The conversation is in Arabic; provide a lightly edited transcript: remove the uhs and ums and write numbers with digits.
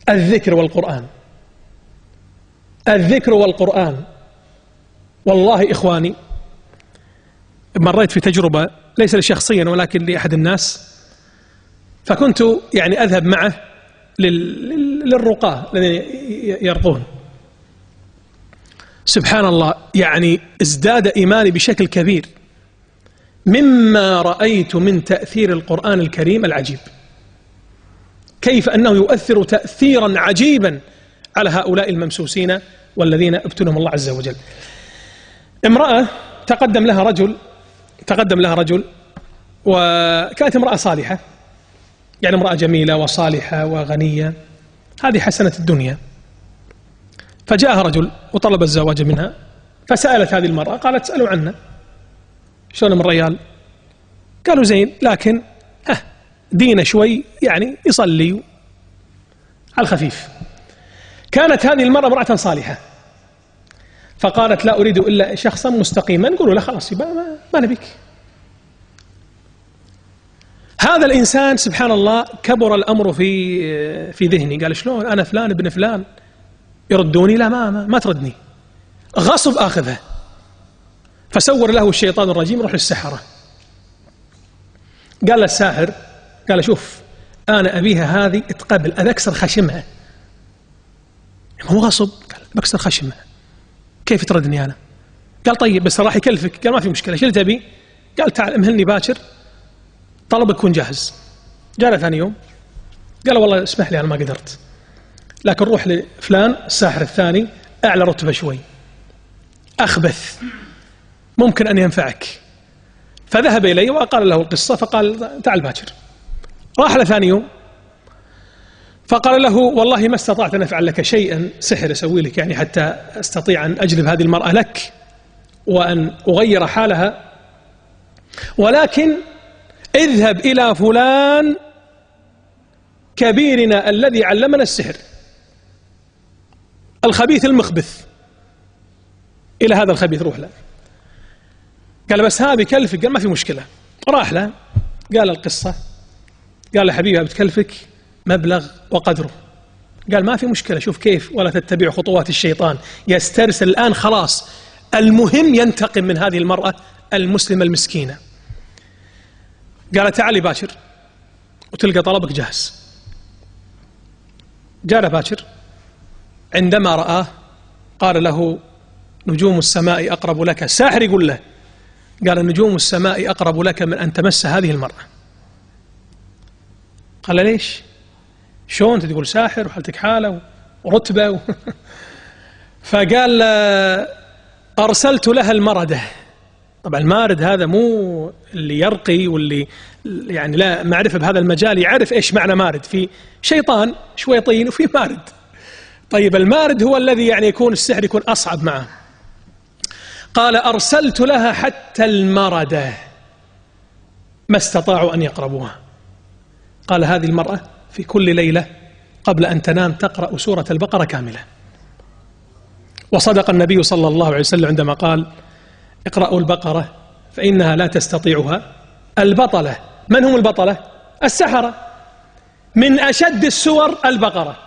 الذكر والقرآن، الذكر والقرآن. والله إخواني مريت في تجربة ليس لي شخصيا ولكن لأحد الناس، فكنت يعني أذهب معه للرقاة الذين يرقون. سبحان الله، يعني ازداد إيماني بشكل كبير مما رأيت من تأثير القرآن الكريم العجيب، كيف أنه يؤثر تأثيرا عجيبا على هؤلاء الممسوسين والذين ابتلهم الله عز وجل. امرأة تقدم لها رجل وكانت امرأة صالحة، يعني امرأة جميلة وصالحة وغنية، هذه حسنة الدنيا. فجاءها رجل وطلب الزواج منها، فسألت هذه المرأة قالت اسألوا عنا شلون من ريال؟ قالوا زين، لكن دينه شوي يعني يصلي على الخفيف. كانت هذه المرأة امرأة صالحة، فقالت لا أريد إلا شخصا مستقيما. نقولوا لا خلاص ما نبيك. هذا الإنسان سبحان الله كبر الأمر في ذهني، قال شلون أنا فلان ابن فلان يردوني؟ لا ما تردني، غصب آخذها. فسور له الشيطان الرجيم روح للسحرة. قال للساحر، قال شوف أنا أبيها هذه تقبل، أبي أكسر خشمها. مو غصب، قال بكسر خشمها، كيف تردني أنا؟ قال طيب بس راح يكلفك. قال ما في مشكلة، شو تبي؟ قال تعال امهلني باكر، طلبك يكون جاهز. جاء ثاني يوم قال والله اسمح لي أنا ما قدرت، لكن روح لفلان الساحر الثاني أعلى رتبة شوي، أخبث، ممكن أن ينفعك. فذهب إليه وقال له القصة، فقال تعال باكر. راح لثاني يوم فقال له والله ما استطعت أن أفعل لك شيئا، سحر أسوي لك يعني حتى أستطيع أن أجلب هذه المرأة لك وأن أغير حالها، ولكن اذهب إلى فلان كبيرنا الذي علمنا السحر الخبيث المخبث، إلى هذا الخبيث روح له. قال بس هذا بكلفك. قال ما في مشكلة. راح له قال القصة، قال له حبيبي بتكلفك مبلغ وقدره. قال ما في مشكلة، شوف كيف ولا تتبع خطوات الشيطان، يسترسل الآن خلاص، المهم ينتقم من هذه المرأة المسلمة المسكينة. قال تعالي باكر وتلقى طلبك جاهز. جاء باكر، عندما رآه قال له نجوم السماء أقرب لك. الساحر يقول له، قال نجوم السماء أقرب لك من أن تمس هذه المرأة. قال ليش؟ شلون أنت تقول ساحر وحالتك حالة ورتبة فقال أرسلت لها المردة. طبعا المارد هذا مو اللي يرقي واللي يعني لا معرفة بهذا المجال يعرف إيش معنى مارد، في شيطان شويطين وفي مارد. طيب المارد هو الذي يعني يكون السحر يكون أصعب معه. قال أرسلت لها حتى المردة ما استطاعوا أن يقربوها. قال هذه المرأة في كل ليلة قبل أن تنام تقرأ سورة البقرة كاملة. وصدق النبي صلى الله عليه وسلم عندما قال اقرأوا البقرة فإنها لا تستطيعها البطلة. من هم البطلة؟ السحرة. من أشد السور البقرة.